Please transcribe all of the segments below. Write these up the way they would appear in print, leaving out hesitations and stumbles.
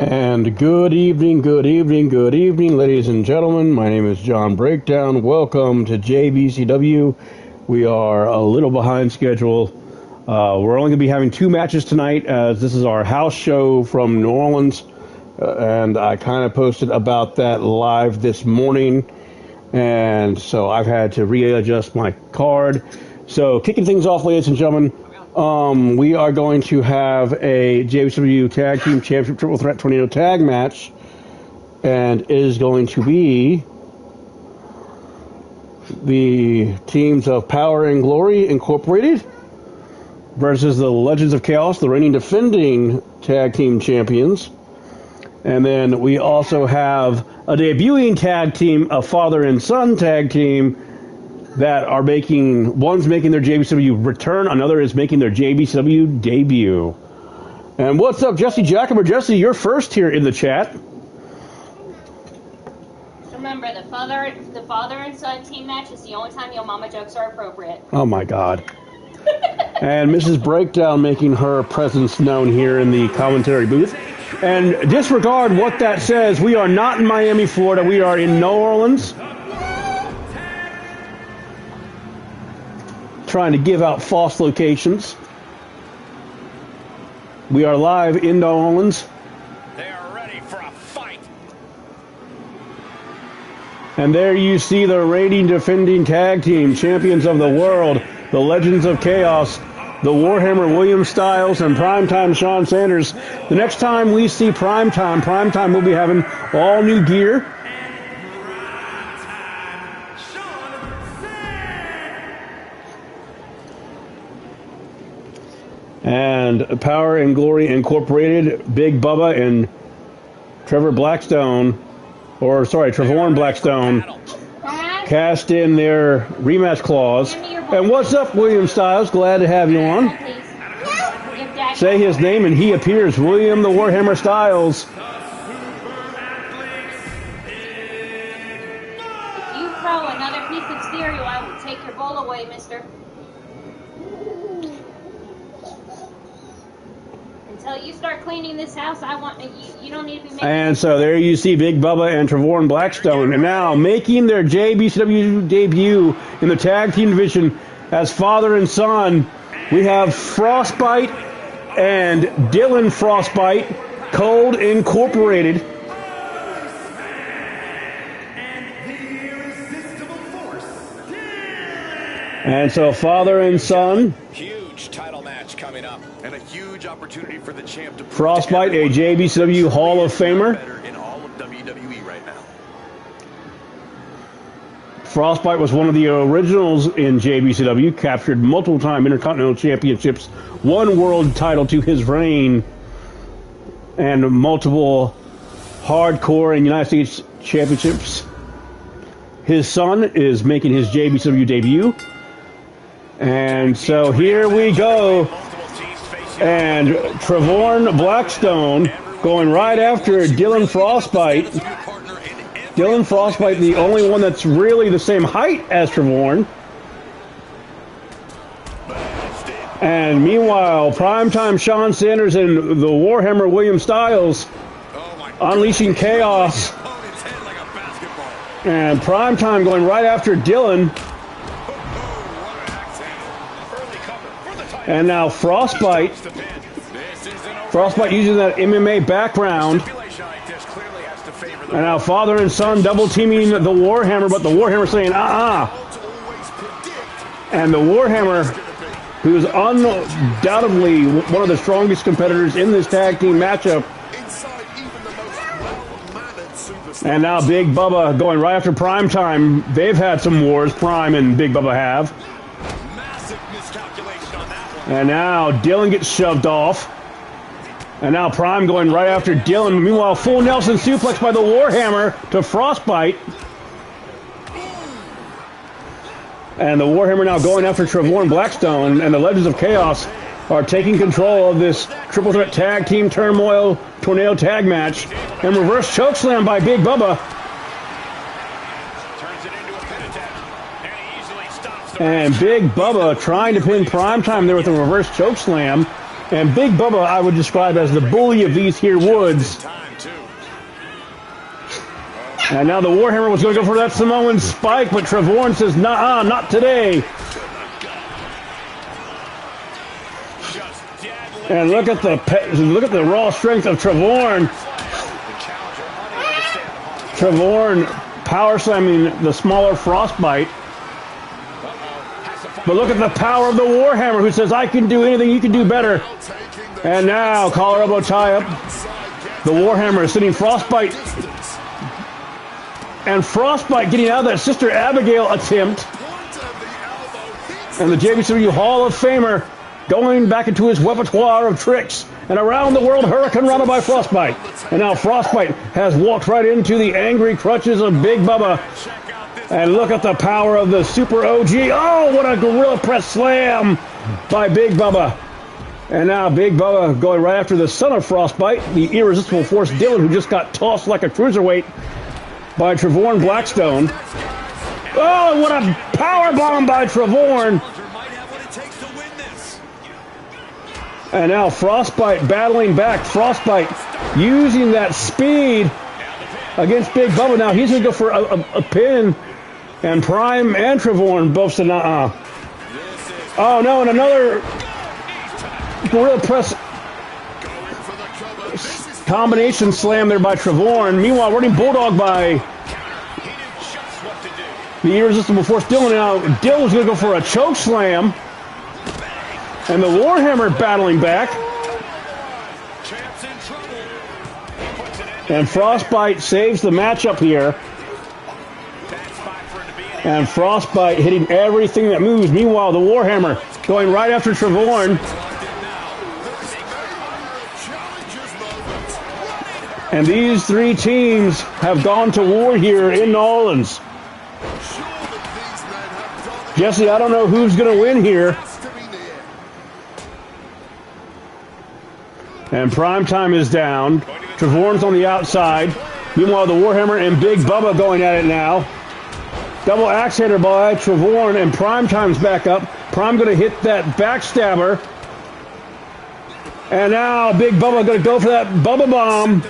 And good evening, ladies and gentlemen. My name is John Breakdown. Welcome to JBCW. We are a little behind schedule. We're only going to be having two matches tonight, as this is our house show from New Orleans. And I kind of posted about that live this morning. And so I've had to readjust my card. So kicking things off, ladies and gentlemen. We are going to have a JBCW Tag Team Championship Triple Threat Tornado Tag match, and it is going to be the teams of Power and Glory Incorporated versus the Legends of Chaos, the reigning defending Tag Team Champions. And then we also have a debuting tag team, a father and son tag team, that are one's making their JBCW return, another is making their JBCW debut. And what's up, Jesse Jacober? Jesse, you're first here in the chat. Remember, the father and son team match is the only time your mama jokes are appropriate. Oh my God. And Mrs. Breakdown making her presence known here in the commentary booth. And disregard what that says. We are not in Miami, Florida. We are in New Orleans. Trying to give out false locations. We are live in New Orleans. They are ready for a fight. And there you see the reigning defending tag team champions of the world, the Legends of Chaos, the Warhammer William Styles and Primetime Sean Sanders. The next time we see Primetime will be having all new gear. And Power and Glory Incorporated, Big Bubba and Trevorn Blackstone, cast in their rematch clause. And what's up, William Styles? Glad to have you on. Say his name and he appears. William the Warhammer Styles. If you throw another piece of cereal, I will take your bowl away, mister. Until you start cleaning this house, you don't need to be making... And so there you see Big Bubba and Trevorn Blackstone. And now making their JBCW debut in the tag team division as father and son, we have Frostbite and Dylan Frostbite, Cold Incorporated. And so father and son. Huge title match coming up. And a huge opportunity for the champ to Frostbite, a JBCW Hall of Famer. In all of WWE right now. Frostbite was one of the originals in JBCW, captured multiple-time Intercontinental Championships, one world title to his reign, and multiple hardcore and United States championships. His son is making his JBCW debut. And so here we go. And Trevorn Blackstone going right after Dylan Frostbite. Dylan Frostbite, the only one that's really the same height as Trevorn. And meanwhile, Primetime Sean Sanders and the Warhammer William Styles unleashing chaos. And Primetime going right after Dylan. And now Frostbite using that MMA background. And now father and son double teaming the Warhammer, but the Warhammer saying, And the Warhammer, who's undoubtedly one of the strongest competitors in this tag team matchup. And now Big Bubba going right after Primetime. They've had some wars, Prime and Big Bubba have. And now Dylan gets shoved off. And now Prime going right after Dylan. Meanwhile, full Nelson suplex by the Warhammer to Frostbite. And the Warhammer now going after Trevorn Blackstone. And the Legends of Chaos are taking control of this triple threat tag team turmoil tornado tag match. And reverse chokeslam by Big Bubba. And Big Bubba trying to pin Primetime there with a reverse chokeslam. And Big Bubba I would describe as the bully of these here woods. And now the Warhammer was going to go for that Samoan spike, but Trevorn says, nah, not today. And look at the raw strength of Trevorn. Trevorn power slamming the smaller Frostbite. But look at the power of the Warhammer, who says, I can do anything, you can do better. And now, collar elbow tie up. The Warhammer is sending Frostbite. And Frostbite getting out of that Sister Abigail attempt. And the JBCW Hall of Famer going back into his repertoire of tricks. And around the world, Hurricane Rana by Frostbite. And now Frostbite has walked right into the angry crutches of Big Bubba. And look at the power of the Super OG. Oh, what a gorilla press slam by Big Bubba. And now Big Bubba going right after the son of Frostbite, the irresistible Force Dylan, who just got tossed like a cruiserweight by Trevorn Blackstone. Oh, what a power bomb by Trevorn. And now Frostbite battling back. Frostbite using that speed against Big Bubba. Now he's going to go for a pin. And Prime and Trevorn both said, Oh, no, and another gorilla press combination slam there by Trevorn. Meanwhile, running Bulldog by the irresistible Force Dylan. Now Dylan's going to go for a choke slam. And the Warhammer battling back. And Frostbite saves the matchup here. And Frostbite hitting everything that moves. Meanwhile, the Warhammer going right after Trevorn. And these three teams have gone to war here in New Orleans. Jesse, I don't know who's going to win here. And Primetime is down. Trevorn's on the outside. Meanwhile, the Warhammer and Big Bubba going at it now. Double axe hitter by Trevorn, and Primetime's back up. Prime going to hit that backstabber. And now Big Bubba going to go for that Bubba Bomb.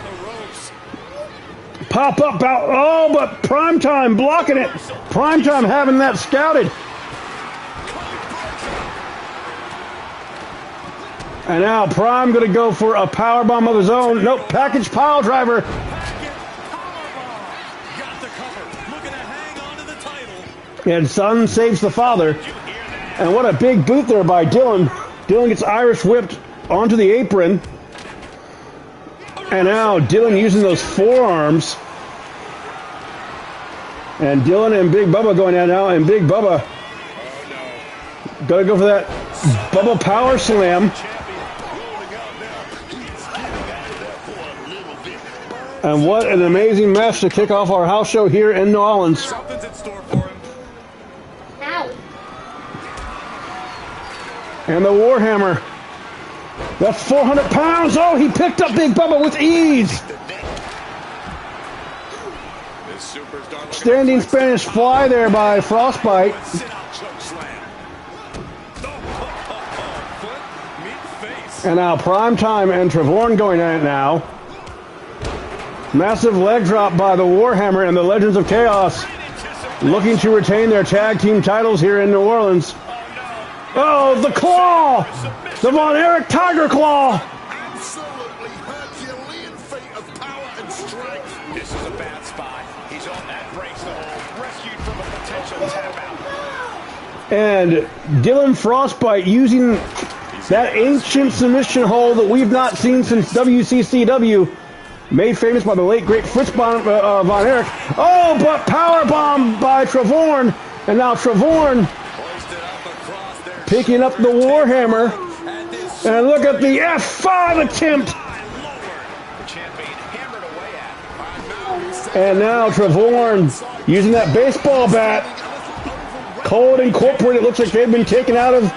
Pop up out. Oh, but Primetime blocking it. Primetime having that scouted. And now Prime going to go for a power bomb of his own. Nope, package pile driver. And son saves the father. And what a big boot there by Dylan. Dylan gets Irish whipped onto the apron. And now Dylan using those forearms. And Dylan and Big Bubba going out now. And Big Bubba going to go for that Bubba power slam. And what an amazing match to kick off our house show here in New Orleans. Something's in store for him. Ow. And the Warhammer. That's 400 pounds. Oh, he picked up Big Bubba with ease. Standing Spanish fly there by Frostbite. And now Primetime and Trevorn going at it now. Massive leg drop by the Warhammer and the Legends of Chaos, looking to retain their tag team titles here in New Orleans. Oh, the claw! The Von Erich Tiger Claw! Absolutely Herculean feat of power and strength. This is a bad spot. He's on that, breaks the hold, rescued from a potential tap out. And Dylan Frostbite using that ancient submission hold that we've not seen since WCCW. Made famous by the late, great Fritz Von Erich. Oh, but power bomb by Trevorn. And now Trevorn picking up the Warhammer. And look at the F5 attempt. And now Trevorn using that baseball bat. Cold Incorporated. It looks like they've been taken out of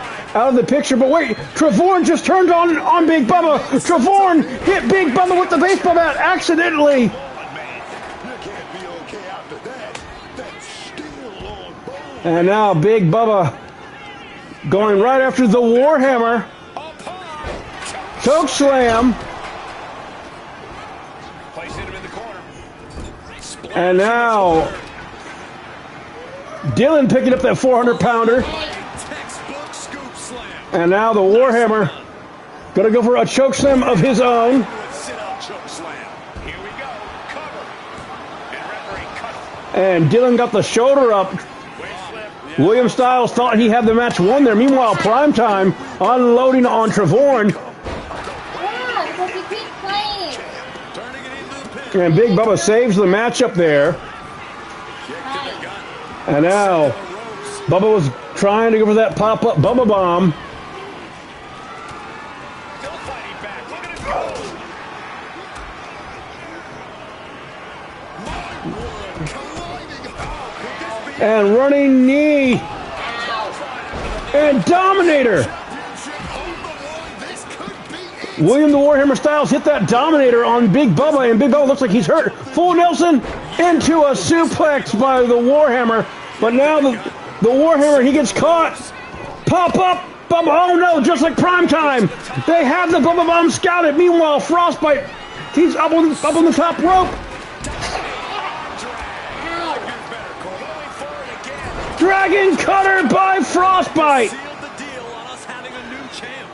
the picture. But wait, Trevorn just turned on Big Bubba. Trevorn hit Big Bubba with the baseball bat accidentally. And now Big Bubba going right after the Warhammer. Choke slam. Placing him in the corner. And now Dylan picking up that 400-pounder. Textbook scoop slam. And now the Warhammer going to go for a choke slam of his own. Sit-up choke slam. Here we go. Cover. And referee cut. And Dylan got the shoulder up. William Styles thought he had the match won there. Meanwhile, Primetime unloading on Trevorn. Yeah, because he keeps playing. Turning it into the pin. And Big Bubba saves the match up there. Right. And now Bubba was trying to go for that pop-up Bubba Bomb. Still fighting back. Look at him go. And running knee. And Dominator. William the Warhammer Styles hit that Dominator on Big Bubba, and Big Bubba looks like he's hurt. Full Nelson into a suplex by the Warhammer. But now the Warhammer, he gets caught. Pop up. Bubba, oh no, just like Primetime. They have the Bubba Bomb scouted. Meanwhile, Frostbite, he's up on the top rope. Dragon Cutter by Frostbite. Sealed the deal on us having a new champ.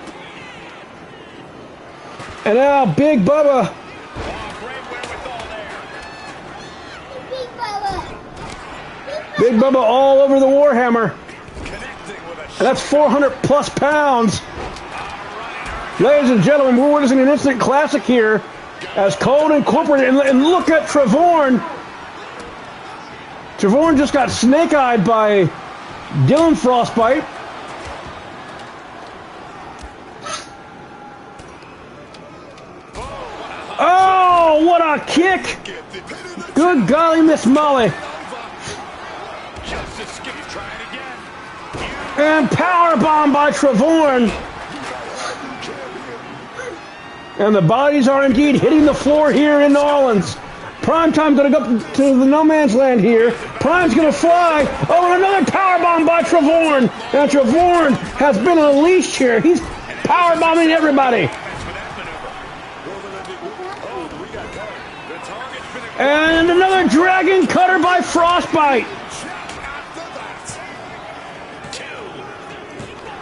And now Big Bubba. Great wherewithal there. Big Bubba all over the Warhammer. Connecting with a And that's 400 plus pounds. Ladies and gentlemen, we're witnessing an instant classic here as Cold Incorporated. And look at Trevorn. Trevorn just got snake-eyed by Dylan Frostbite. Oh, what a kick! Good golly, Miss Molly. just escaped. Trying again. And powerbomb by Trevorn. And the bodies are indeed hitting the floor here in New Orleans. Primetime going to go to the no man's land here. Prime's going to fly. Oh, and another powerbomb by Trevorn. And Trevorn has been unleashed here. He's powerbombing everybody. And another Dragon Cutter by Frostbite.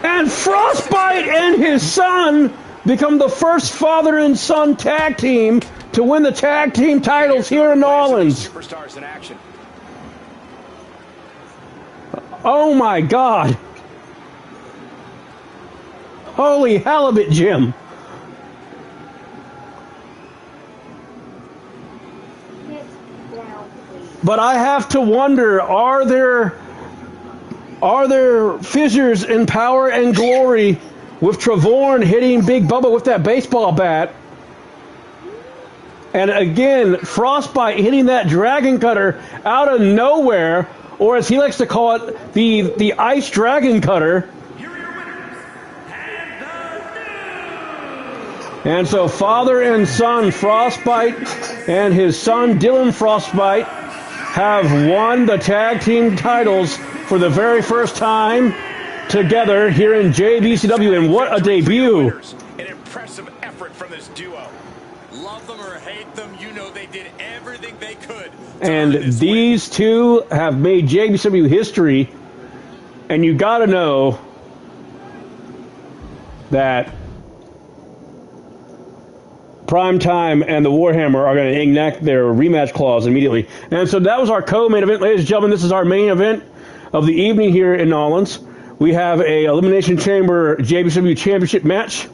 And Frostbite and his son become the first father and son tag team to win the tag team titles here in New Orleans. Superstars in action. Oh my God. Holy halibut, Jim. But I have to wonder, are there fissures in power and glory with Trevorn hitting Big Bubba with that baseball bat? And again, Frostbite hitting that Dragon Cutter out of nowhere, or as he likes to call it, the Ice Dragon Cutter. And so father and son, Frostbite, and his son, Dylan Frostbite, have won the tag team titles for the very first time together here in JBCW, and what a debut. An impressive effort from this duo. Love them or hate them, you know they did everything they could. And these two have made JBCW history, and you got to know that Primetime and the Warhammer are going to enact their rematch clause immediately. And so that was our co-main event. Ladies and gentlemen, this is our main event of the evening here in New Orleans. We have a Elimination Chamber JBCW Championship match,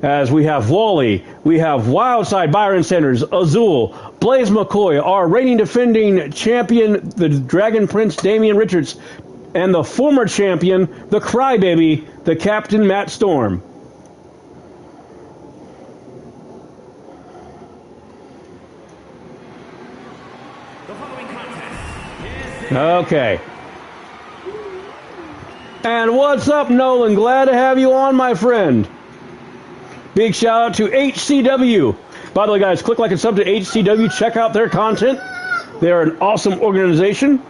as we have Wally, we have Wildside Byron Sanders, Azul, Blaze McCoy, our reigning defending champion, the Dragon Prince Damian Richards, and the former champion, the Crybaby, the Captain Matt Storm. Okay. And what's up, Nolan? Glad to have you on, my friend. Big shout out to HCW. By the way, guys, click like and sub to HCW. Check out their content. They're an awesome organization.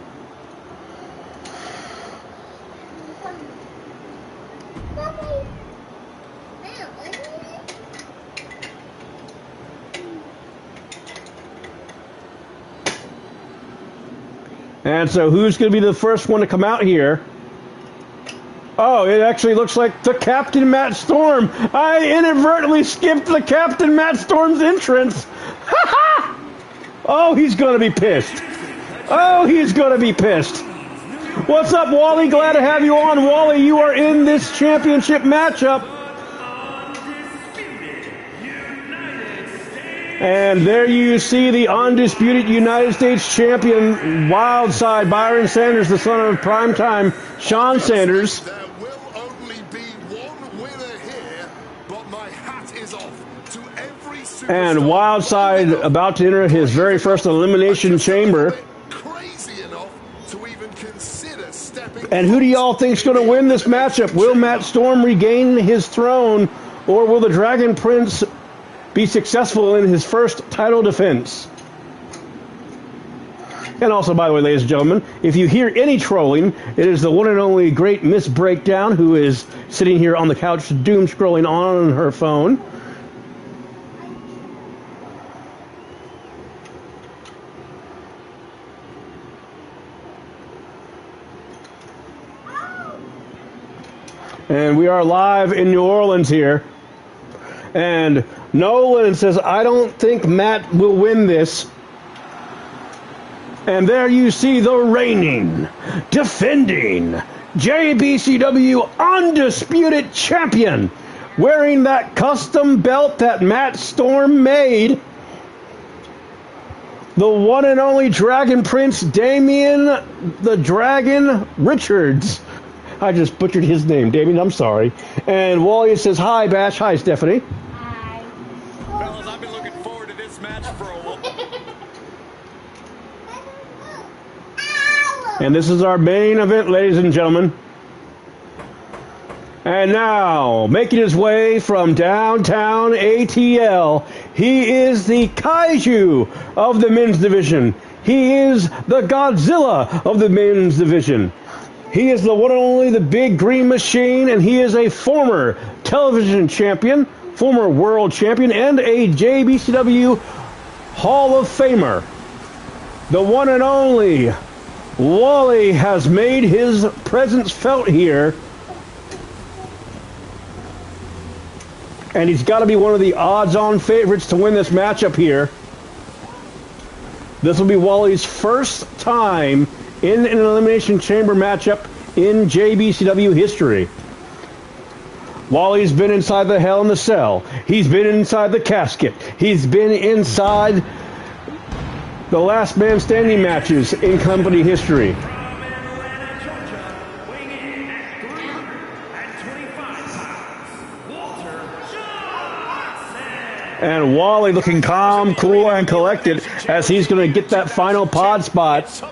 And so who's going to be the first one to come out here? Oh, it actually looks like the Captain Matt Storm. I inadvertently skipped the Captain Matt Storm's entrance. Oh, he's going to be pissed. Oh, he's going to be pissed. What's up, Wally? Glad to have you on. Wally, you are in this championship matchup. And there you see the undisputed United States champion, Wild Side, Byron Sanders, the son of primetime Sean Sanders. There will only be one winner here, but my hat is off to every superstar. And Wild Side about to enter his very first elimination chamber. Crazy enough to even consider stepping. And who do y'all think's going to win this matchup? Will Matt Storm regain his throne, or will the Dragon Prince be successful in his first title defense? And also, by the way, ladies and gentlemen, if you hear any trolling, it is the one and only great Miss Breakdown, who is sitting here on the couch doom scrolling on her phone. And we are live in New Orleans here. And Nolan says, I don't think Matt will win this. And there you see the reigning, defending JBCW undisputed champion, wearing that custom belt that Matt Storm made. The one and only Dragon Prince, Damian the Dragon Richards. I just butchered his name, Damien. I'm sorry. And Wally says, hi, Bash. Hi, Stephanie. Hi. Fellas, I've been looking forward to this match for a while. And this is our main event, ladies and gentlemen. And now, making his way from downtown ATL, he is the Kaiju of the men's division. He is the Godzilla of the men's division. He is the one and only the Big Green Machine, and he is a former television champion, former world champion, and a JBCW Hall of Famer. The one and only Wally has made his presence felt here. And he's got to be one of the odds-on favorites to win this matchup here. This will be Wally's first time in an Elimination Chamber matchup in JBCW history. Wally's been inside the Hell in the Cell. He's been inside the casket. He's been inside the Last Man Standing matches in company history. And Wally looking calm, cool, and collected as he's going to get that final pod spot.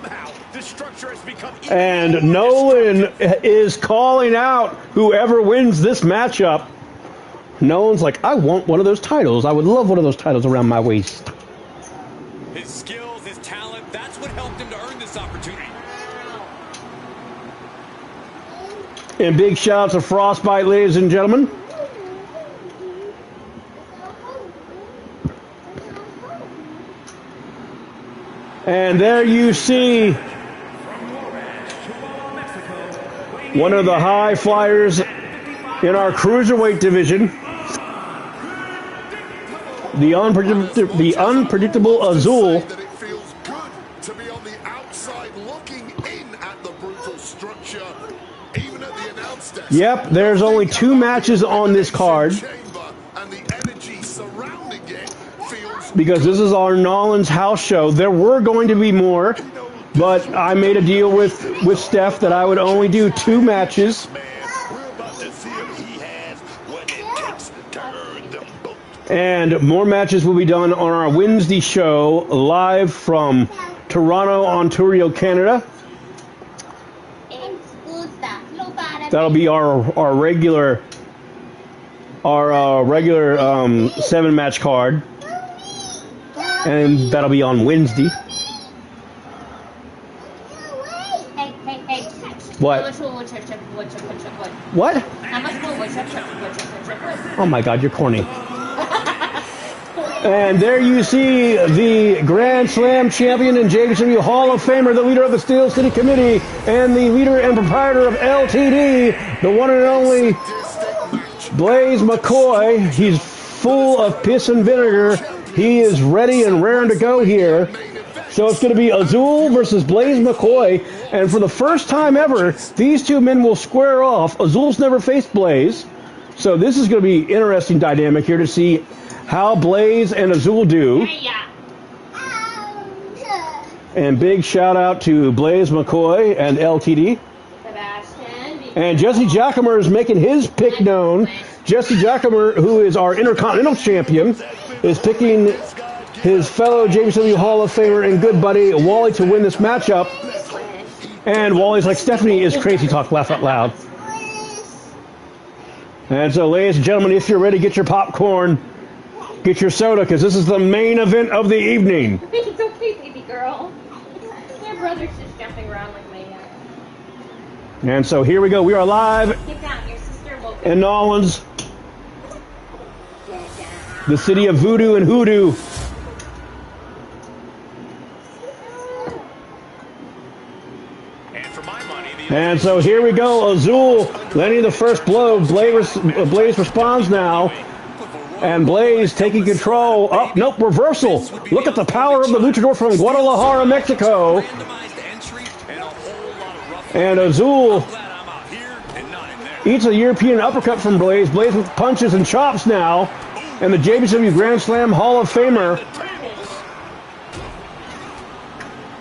And Nolan is calling out whoever wins this matchup. Nolan's like, I want one of those titles. I would love one of those titles around my waist. His skills, his talent, that's what helped him to earn this opportunity. And big shout out to Frostbite, ladies and gentlemen. And there you see one of the high flyers in our cruiserweight division, the unpredictable Azul. That it feels good to be on the outside looking in at the brutal structure, even at the announce desk. Yep, there's only 2 matches on this card And the energy surrounding it feels because this is our Nolan's house show. There were going to be more, but I made a deal with Steph that I would only do 2 matches. we're about to see if he has what it takes to earn the boat. And more matches will be done on our Wednesday show live from Toronto, Ontario, Canada. That'll be our regular 7-match card, and that'll be on Wednesday. Hey. What? What? Oh my God, you're corny. And there you see the Grand Slam champion and JBCW Hall of Famer, the leader of the Steel City Committee, and the leader and proprietor of LTD, the one and only Blaze McCoy. He's full of piss and vinegar. He is ready and raring to go here. So it's going to be Azul versus Blaze McCoy. And for the first time ever, these two men will square off. Azul's never faced Blaze. So this is going to be interesting dynamic here to see how Blaze and Azul do. And big shout out to Blaze McCoy and LTD. And Jesse Jackamer is making his pick known. Jesse Jackamer, who is our Intercontinental Champion, is picking his fellow JBCW Hall of Famer and good buddy Wally to win this matchup. And Wally's like, Stephanie is crazy talk, laugh out loud. And so, ladies and gentlemen, if you're ready, get your popcorn, get your soda, because this is the main event of the evening. It's okay, baby girl. Your brother's just jumping around like maniac. And so here we go. We are live Get down, your sister will in New Orleans, the city of voodoo and hoodoo. And so here we go. Azul landing the first blow. Blaze responds now. And Blaze taking control. Oh, nope, reversal. Look at the power of the luchador from Guadalajara, Mexico. And Azul eats a European uppercut from Blaze. Blaze with punches and chops now. And the JBCW Grand Slam Hall of Famer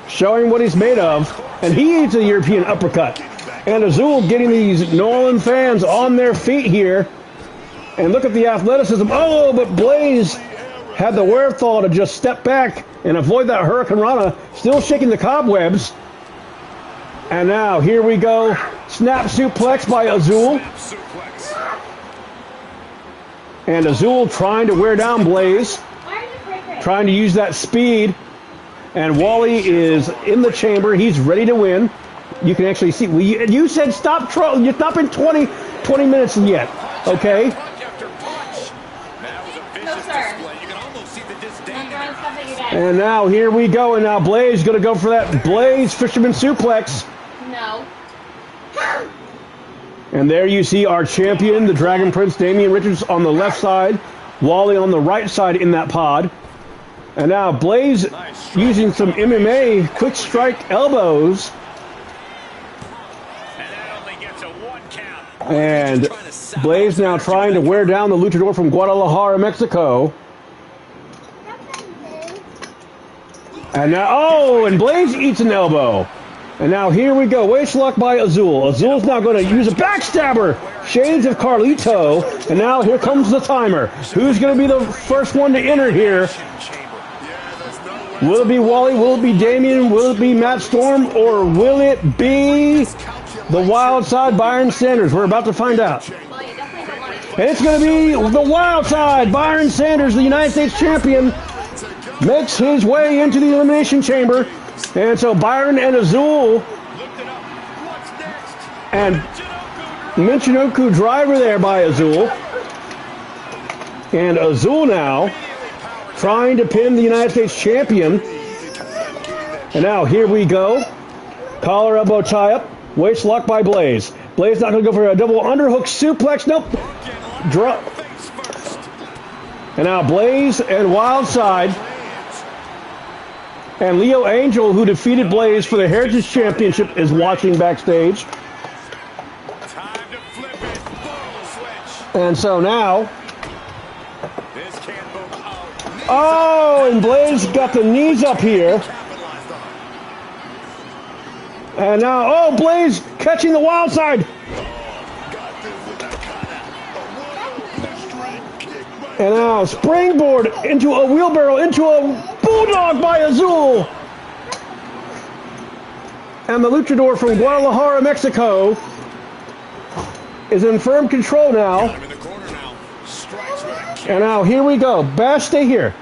showing what he's made of. And he eats a European uppercut. And Azul getting these New Orleans fans on their feet here. And look at the athleticism. Oh, but Blaze had the wherewithal to just step back and avoid that Hurricane Rana. Still shaking the cobwebs. And now, here we go. Snap suplex by Azul. And Azul trying to wear down Blaze. Trying to use that speed. And Wally is in the chamber. He's ready to win. You can actually see. You said stop trolling. You're stopping 20 minutes yet. Okay? No, sir. And now here we go. And now Blaze going to go for that Blaze Fisherman suplex. No. And there you see our champion, the Dragon Prince, Damian Richards, on the left side. Wally on the right side in that pod. And now Blaze using some MMA quick strike elbows. And Blaze now trying to wear down the luchador from Guadalajara, Mexico. And now, oh, and Blaze eats an elbow. And now here we go. Waist lock by Azul. Azul's now going to use a backstabber. Shades of Carlito. And now here comes the timer. Who's going to be the first one to enter here? Will it be Wally? Will it be Damien? Will it be Matt Storm? Or will it be the wild side Byron Sanders? We're about to find out. And it's going to be the wild side. Byron Sanders, the United States champion, makes his way into the Elimination Chamber. And so Byron and Azul and Michinoku driver there by Azul. And Azul now trying to pin the United States champion. And now here we go. Collar elbow tie up. Waist lock by Blaze. Blaze not going to go for a double underhook suplex. Nope. Drop. And now Blaze and Wildside. And Leo Angel, who defeated Blaze for the Heritage Championship, is watching backstage. And so now... Oh, and Blaze got the knees up here. And now, oh, Blaze catching the wild side. And now springboard into a wheelbarrow, into a bulldog by Azul. And the luchador from Guadalajara, Mexico is in firm control now. And now here we go. Bash, stay here.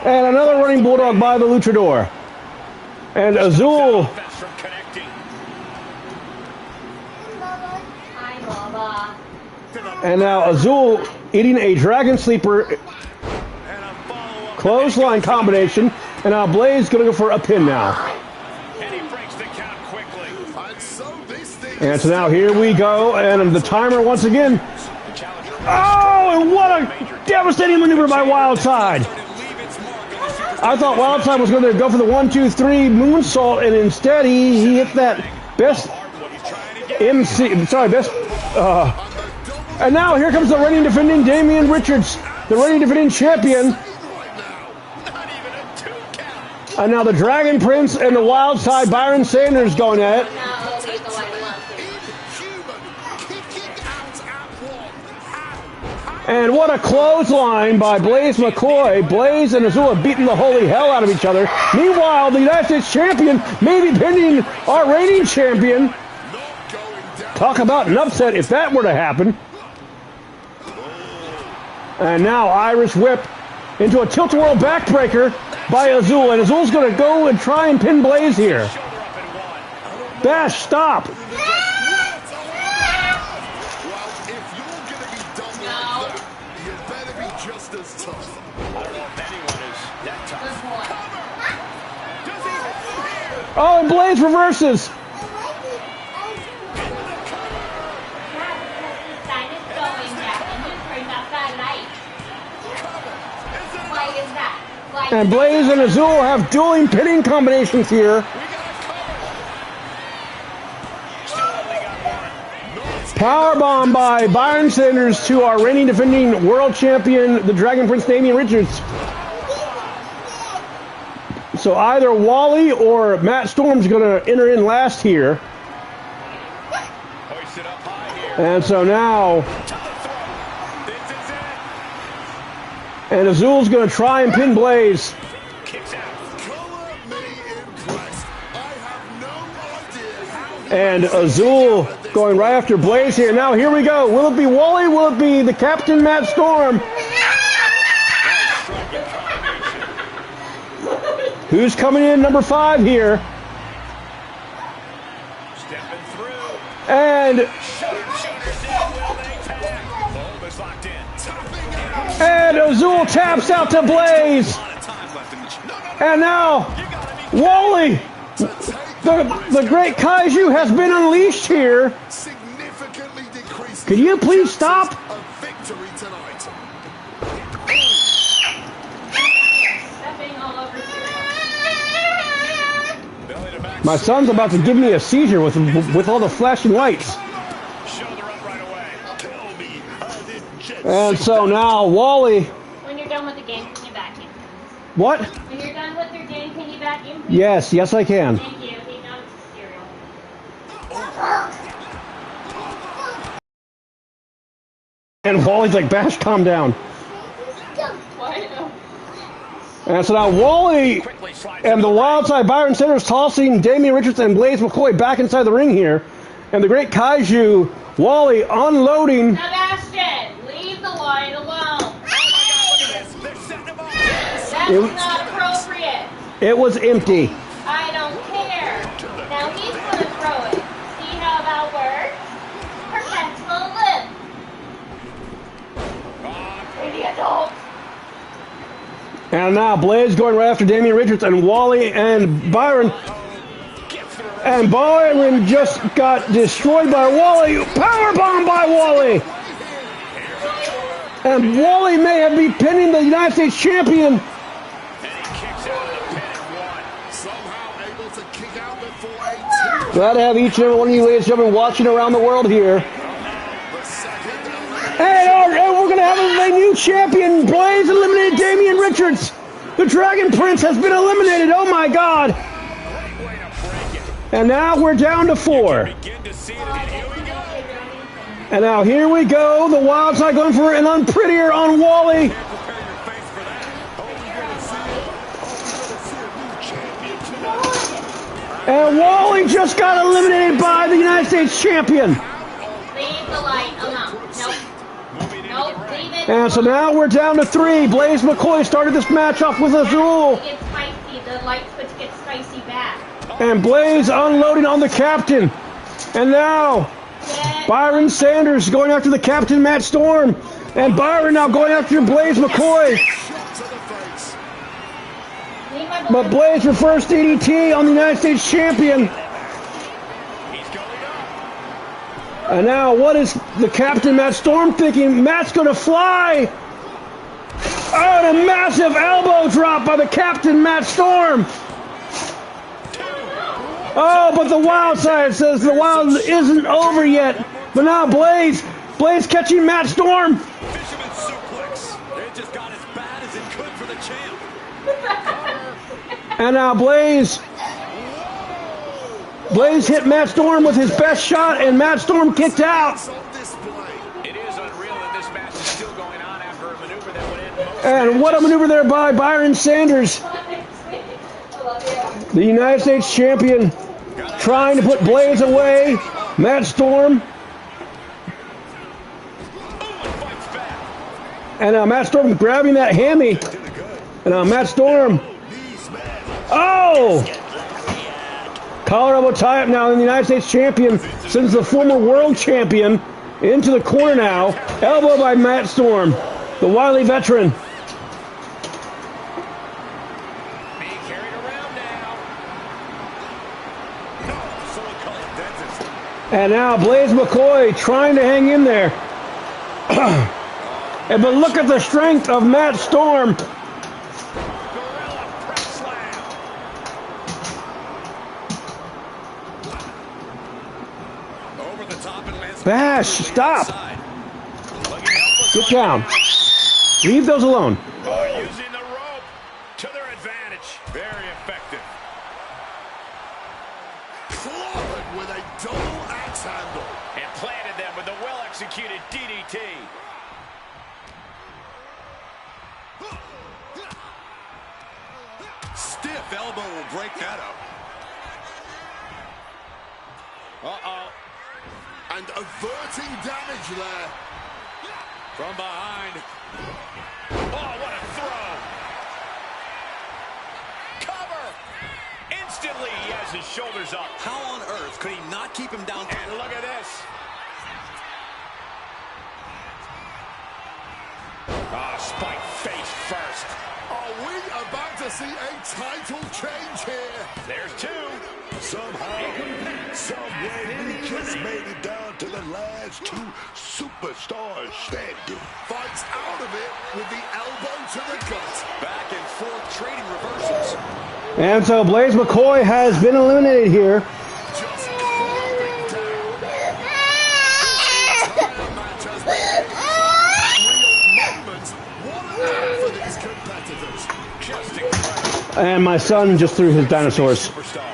And another running bulldog by the luchador. And Azul. And now Azul eating a dragon sleeper clothesline combination, and now Blaze going to go for a pin now. And he breaks the count quickly. And so now here we go, and the timer once again. Oh, and what a devastating maneuver by Wildside. I thought Wildside was going to go for the 1-2-3 moonsault, and instead he hit that best and now here comes the reigning defending Damian Richards, the reigning defending champion. And now the Dragon Prince and the Wildside Byron Sanders going at it. And what a clothesline by Blaze McCoy. Blaze and Azul have beaten the holy hell out of each other. Meanwhile, the United States champion may be pinning our reigning champion. Talk about an upset if that were to happen. And now Irish whip into a tilt-a-whirl backbreaker by Azul. And Azul's going to go and try and pin Blaze here. Bash, stop. Oh, and Blaze reverses. And Blaze and Azul have dueling pinning combinations here. Powerbomb by Byron Sanders to our reigning defending world champion, the Dragon Prince Damian Richards. So either Wally or Matt Storm's going to enter in last here. And so now... And Azul's going to try and pin Blaze. And Azul going right after Blaze here. Now here we go. Will it be Wally? Will it be the Captain Matt Storm? Who's coming in number 5 here? Stepping through. And Azul taps out to Blaze. And now Wally, the great Kaiju, has been unleashed here. Can you please stop? My son's about to give me a seizure with all the flashing lights. And so now Wally. When you're done with the game, can you vacuum? What? When you're done with your game, can you vacuum? Yes, I can. Thank you. He knows cereal. And Wally's like, Bash, calm down. What? And so now Wally and the Wildside Byron Sanders tossing Damian Richards and Blaze McCoy back inside the ring here. And the great Kaiju, Wally, unloading. Sebastian, leave the light alone. That's not appropriate. It was empty. I don't care. Now he's going to throw it. See how that works? Protect the lip. The adults. And now Blaze going right after Damian Richards and Wally and Byron. And Byron just got destroyed by Wally. Powerbomb by Wally. And Wally may have been pinning the United States champion. Glad to have each and every one of you ladies and gentlemen watching around the world here. And we're going to have a new champion. Blaze eliminated Damian Richards. The Dragon Prince has been eliminated. Oh my God. And now we're down to 4. And now here we go. The Wildside going for an unprettier on Wally. And Wally just got eliminated by the United States champion. Leave the light alone. Nope. Nope, leave it. And so now we're down to 3. Blaze McCoy started this match off with Azul. It gets spicy. The light switch gets spicy back. And Blaze unloading on the captain. And now Byron Sanders going after the captain, Matt Storm. And Byron now going after Blaze McCoy. Shot to the face. Need my But blood. Blaze refers DDT on the United States champion. He's going up. And now what is the Captain Matt Storm thinking? Matt's going to fly. Oh, and a massive elbow drop by the Captain Matt Storm. Oh, but the Wild side says the Wild isn't over yet. But now Blaze catching Matt Storm. Fisherman suplex. It just got as bad as it could for the champ. And now Blaze hit Matt Storm with his best shot, and Matt Storm kicked out. It's on display. It is unreal that this match is still going on after a maneuver that would end most And what a maneuver there by Byron Sanders, I love you. the United States champion, trying to put Blaze away. Matt Storm. And Matt Storm grabbing that hammy. And Matt Storm. Oh! Collar elbow tie-up now in the United States champion sends the former world champion into the corner now. Elbow by Matt Storm, the wily veteran. being carried around now. No, someone call a dentist. And now Blaze McCoy trying to hang in there. But look at the strength of Matt Storm. Gorilla press slam. Over the top and lands. Bash, stop. Inside. Looking helpless Get right down. now. Leave those alone. Using the rope to their advantage. Very effective. Clobbered with a double axe handle. And planted them with a well-executed DDT. Stiff elbow will break that up. Uh-oh. And averting damage there. From behind. Oh, what a throw. Cover. Instantly, he has his shoulders up. How on earth could he not keep him down? And look at this. Ah, spike face first. Are we about to see a title change here? There's two. Somehow, some way, we just made it down to the last two superstars standing. Fights out of it with the elbow to the gut. Back and forth trading reversals. And so Blaze McCoy has been eliminated here. Just clamping down. This entire match has been real moments. What a night for these competitors. Just incredible. And my son just threw his dinosaurs. Superstars.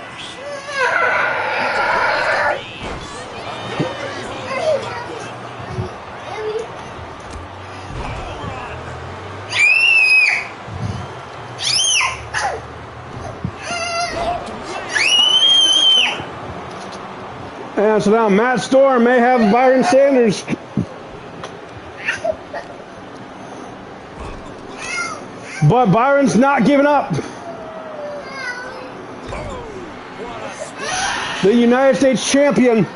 And so now Matt Storm may have Byron Sanders. But Byron's not giving up. The United States champion.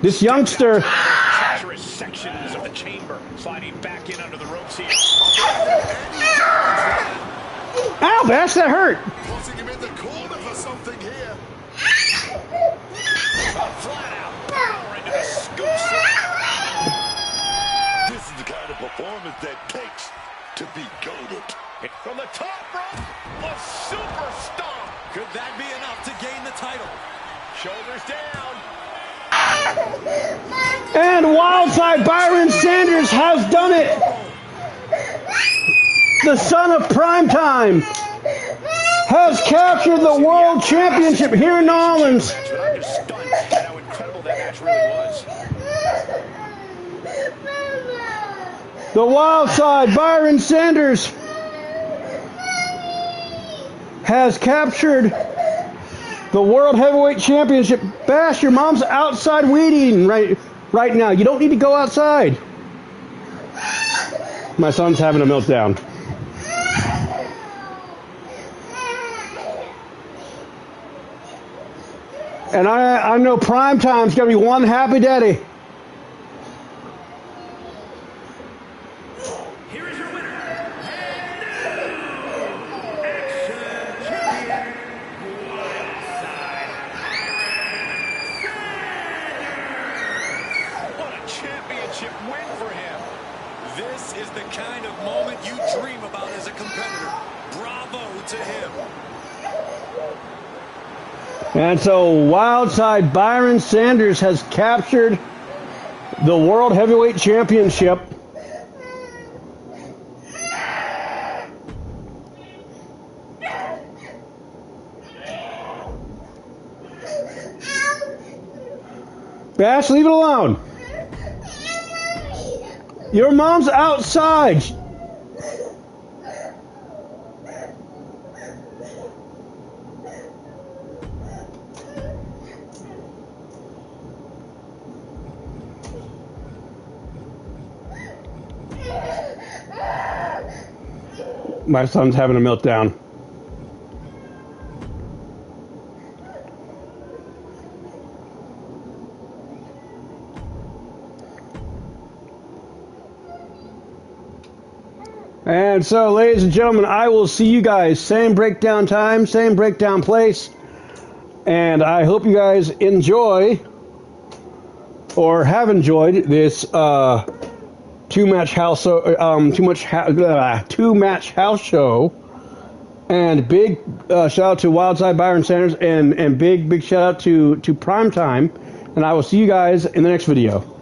This youngster. Treacherous sections of the chamber. Sliding back in under the ropes here. Ow, Bash, that hurt. Putting him in the corner for something here. Flat out. Power into the scoop slam. This is the kind of performance that takes to be goated. From the top rope, a super stomp. Could that be enough to gain the title? Shoulders down. And Wildside Byron Sanders has done it. The son of primetime has captured the world championship here in New Orleans. But I'm just stunned at how incredible that match really was. The Wildside Byron Sanders has captured the World Heavyweight Championship. Bash, your mom's outside weeding right now. You don't need to go outside. My son's having a meltdown. And I know prime time's going to be one happy daddy. Here is your winner, and new Action Champion, Wildside Sanders. What a championship win for him. This is the kind of moment you dream about as a competitor. Bravo to him. And so Wildside Byron Sanders has captured the World Heavyweight Championship. Bash, leave it alone. Your mom's outside. My son's having a meltdown. And so, ladies and gentlemen, I will see you guys same breakdown time, same breakdown place. And I hope you guys enjoy or have enjoyed this two-match house show. And big shout out to Wildside Byron Sanders and big shout out to Primetime. And I will see you guys in the next video.